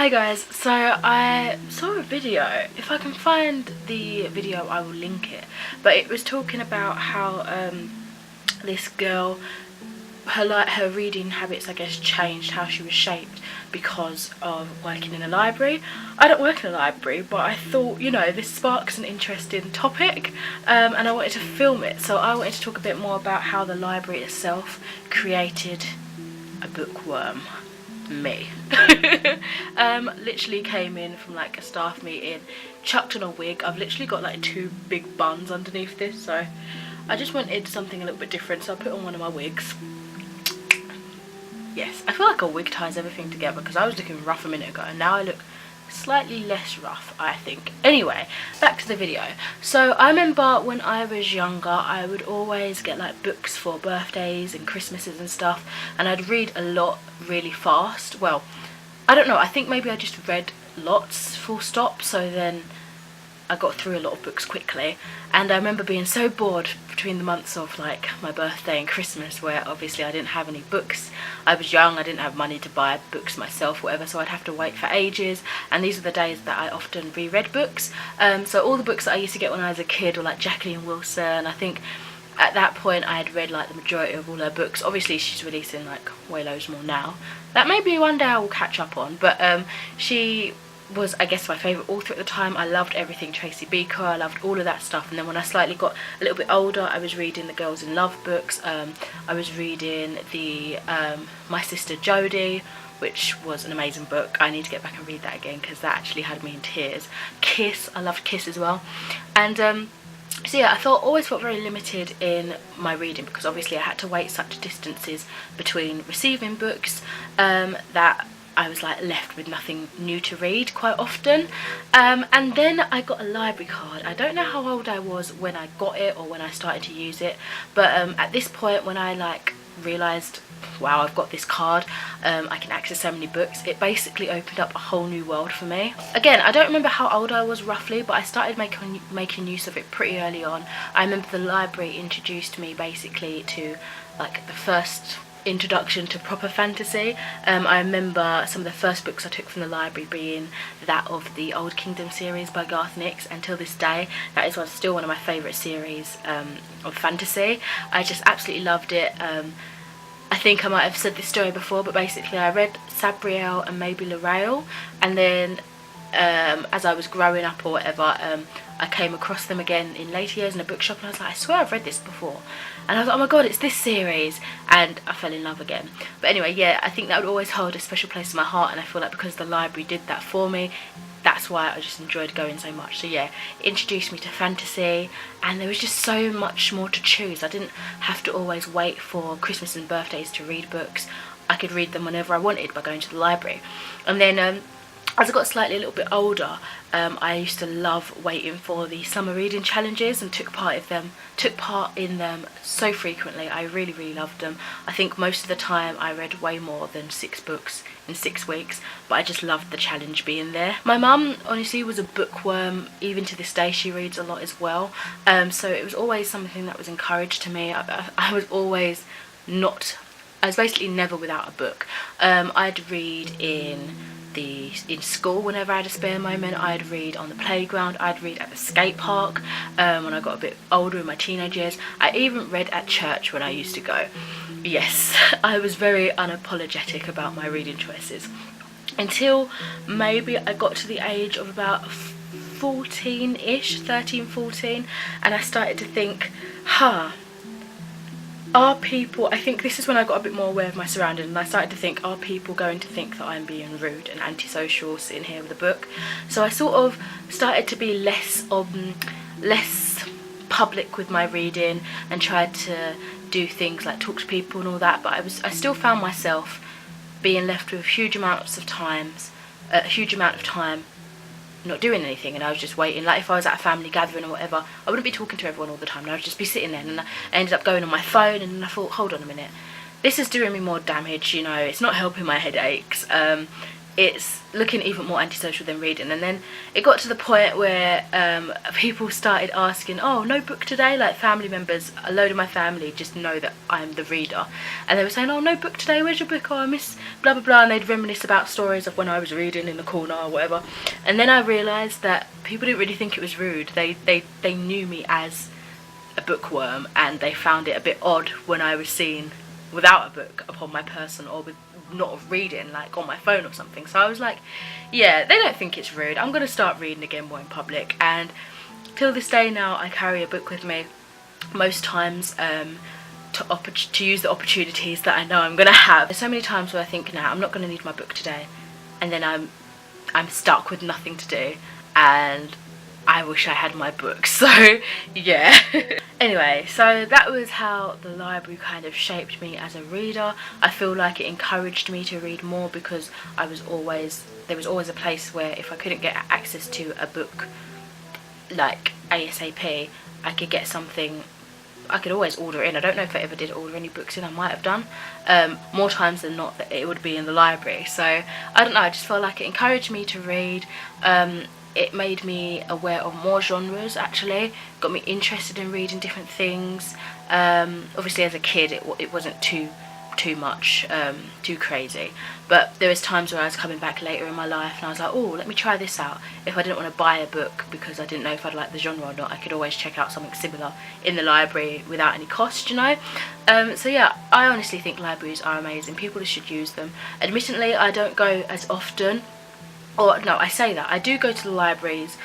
Hi guys, so I saw a video. If I can find the video I will link it, but it was talking about how this girl, her reading habits I guess changed, how she was shaped because of working in a library. I don't work in a library, but I thought, you know, this sparks an interesting topic, and I wanted to film it. So I wanted to talk a bit more about how the library itself created a bookworm. Me. Literally came in from like a staff meeting, chucked on a wig. I've literally got like 2 big buns underneath this, so I just wanted something a little bit different, so I put on one of my wigs. Yes, I feel like a wig ties everything together because I was looking rough a minute ago and now I look slightly less rough, I think. Anyway, back to the video. So I remember when I was younger, I would always get like books for birthdays and Christmases and stuff, and I'd read a lot really fast. Well, I don't know, I think maybe I just read lots full stop, so then I got through a lot of books quickly. And I remember being so bored between the months of like my birthday and Christmas, where obviously I didn't have any books. I was young, I didn't have money to buy books myself, whatever, so I'd have to wait for ages, and these are the days that I often reread books. So all the books that I used to get when I was a kid were like Jacqueline Wilson. I think at that point I had read like the majority of all her books. Obviously she's releasing like way loads more now that maybe one day I will catch up on, but she was, I guess, my favourite author at the time. I loved everything Tracy Beaker, I loved all of that stuff. And then when I slightly got a little bit older, I was reading the Girls in Love books. I was reading the My Sister Jodie, which was an amazing book. I need to get back and read that again because that actually had me in tears. Kiss, I loved Kiss as well. And so yeah, always felt very limited in my reading because obviously I had to wait such distances between receiving books that I was like left with nothing new to read quite often. And then I got a library card. I don't know how old I was when I got it or when I started to use it, but at this point when I like realised, wow, I've got this card, I can access so many books, it basically opened up a whole new world for me. Again, I don't remember how old I was roughly, but I started making use of it pretty early on. I remember the library introduced me basically to like the first introduction to proper fantasy. I remember some of the first books I took from the library being that of the Old Kingdom series by Garth Nix, and till this day that is still one of my favourite series of fantasy. I just absolutely loved it. I think I might have said this story before, but basically I read Sabriel and maybe L'Oreal, and then as I was growing up or whatever, I came across them again in later years in a bookshop, and I was like, I swear I've read this before. And I was like, oh my god, it's this series, and I fell in love again. But anyway, yeah, I think that would always hold a special place in my heart, and I feel like because the library did that for me, that's why I just enjoyed going so much. So yeah, it introduced me to fantasy, and there was just so much more to choose. I didn't have to always wait for Christmas and birthdays to read books. I could read them whenever I wanted by going to the library. And then as I got slightly a little bit older, I used to love waiting for the summer reading challenges and took part in them so frequently. I really, really loved them. I think most of the time I read way more than 6 books in 6 weeks, but I just loved the challenge being there. My mum honestly was a bookworm. Even to this day she reads a lot as well, so it was always something that was encouraged to me. I was basically never without a book. I'd read in school whenever I had a spare moment, I'd read on the playground, I'd read at the skate park when I got a bit older in my teenage years. I even read at church when I used to go. Yes, I was very unapologetic about my reading choices until maybe I got to the age of about 14-ish, 13, 14, and I started to think, are people, I think this is when I got a bit more aware of my surroundings, and I started to think, are people going to think that I'm being rude and antisocial sitting here with a book? So I sort of started to be less public with my reading and tried to do things like talk to people and all that, but I still found myself being left with a huge amount of time not doing anything, and I was just waiting. Like if I was at a family gathering or whatever, I wouldn't be talking to everyone all the time, and I would just be sitting there, and I ended up going on my phone, and then I thought, hold on a minute, this is doing me more damage, you know, it's not helping my headaches. it's looking even more antisocial than reading. And then it got to the point where people started asking, oh, no book today? Like family members, a load of my family just know that I'm the reader, and they were saying, oh, no book today, where's your book? Oh, I miss blah blah blah, and they'd reminisce about stories of when I was reading in the corner or whatever. And then I realised that people didn't really think it was rude. They knew me as a bookworm, and they found it a bit odd when I was seen without a book upon my person, or with not reading, like on my phone or something. So I was like, yeah, they don't think it's rude. I'm gonna start reading again more in public. And till this day now, I carry a book with me most times, to use the opportunities that I know I'm gonna have. There's so many times where I think, nah, I'm not gonna need my book today, and then I'm stuck with nothing to do, and I wish I had my book. So yeah. Anyway, so that was how the library kind of shaped me as a reader. I feel like it encouraged me to read more, because there was always a place where if I couldn't get access to a book like ASAP, I could get something. I could always order in. I don't know if I ever did order any books in. I might have done. More times than not, that it would be in the library. So I don't know, I just felt like it encouraged me to read. It made me aware of more genres, actually. Got me interested in reading different things. Obviously as a kid it wasn't too much, too crazy. But there was times where I was coming back later in my life and I was like, oh, let me try this out. If I didn't want to buy a book because I didn't know if I'd like the genre or not, I could always check out something similar in the library without any cost, you know. So yeah, I honestly think libraries are amazing. People should use them. Admittedly, I don't go as often. Or no, I say that I do go to the libraries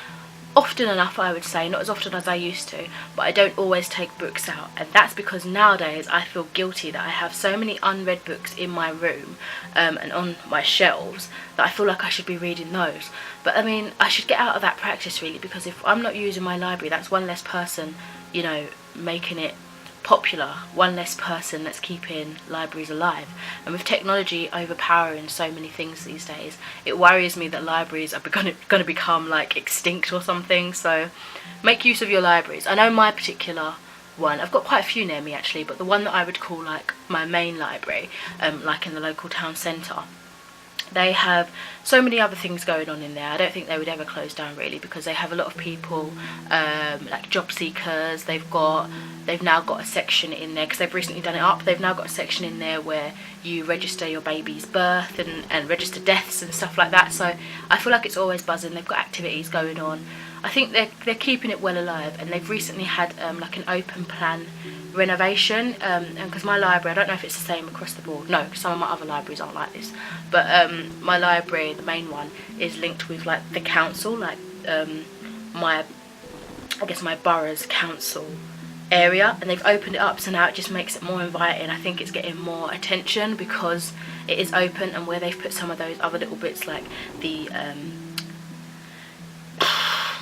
often enough, I would say, not as often as I used to, but I don't always take books out. And that's because nowadays I feel guilty that I have so many unread books in my room and on my shelves that I feel like I should be reading those. But I mean, I should get out of that practice really, because if I'm not using my library, that's one less person, you know, making it popular, one less person that's keeping libraries alive. And with technology overpowering so many things these days, it worries me that libraries are going to become like extinct or something. So make use of your libraries. I know my particular one, I've got quite a few near me actually, but the one that I would call like my main library, like in the local town centre, they have so many other things going on in there. I don't think they would ever close down really, because they have a lot of people, like job seekers. They've now got a section in there, because they've recently done it up. They've now got a section in there where you register your baby's birth and register deaths and stuff like that. So I feel like it's always buzzing. They've got activities going on. I think they're keeping it well alive, and they've recently had like an open plan renovation, and because my library, I don't know if it's the same across the board, no, some of my other libraries aren't like this, but my library, the main one, is linked with like the council, like I guess my borough's council area, and they've opened it up, so now it just makes it more inviting. I think it's getting more attention because it is open, and where they've put some of those other little bits like the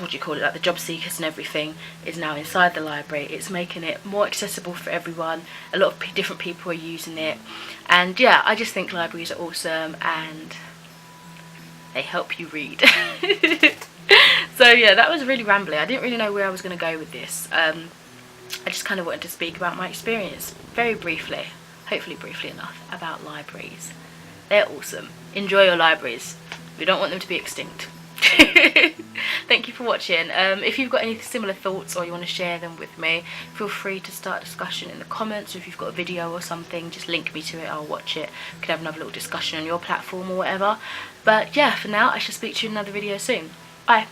what do you call it, like the job seekers and everything is now inside the library. It's making it more accessible for everyone. A lot of different people are using it, and yeah, I just think libraries are awesome and they help you read. So yeah, that was really rambly. I didn't really know where I was going to go with this. I just kind of wanted to speak about my experience very briefly, hopefully briefly enough, about libraries. They're awesome. Enjoy your libraries. We don't want them to be extinct. Thank you for watching. If you've got any similar thoughts or you want to share them with me, feel free to start a discussion in the comments. Or if you've got a video or something, just link me to it, I'll watch it. We could have another little discussion on your platform or whatever. But yeah, for now, I shall speak to you in another video soon. Bye.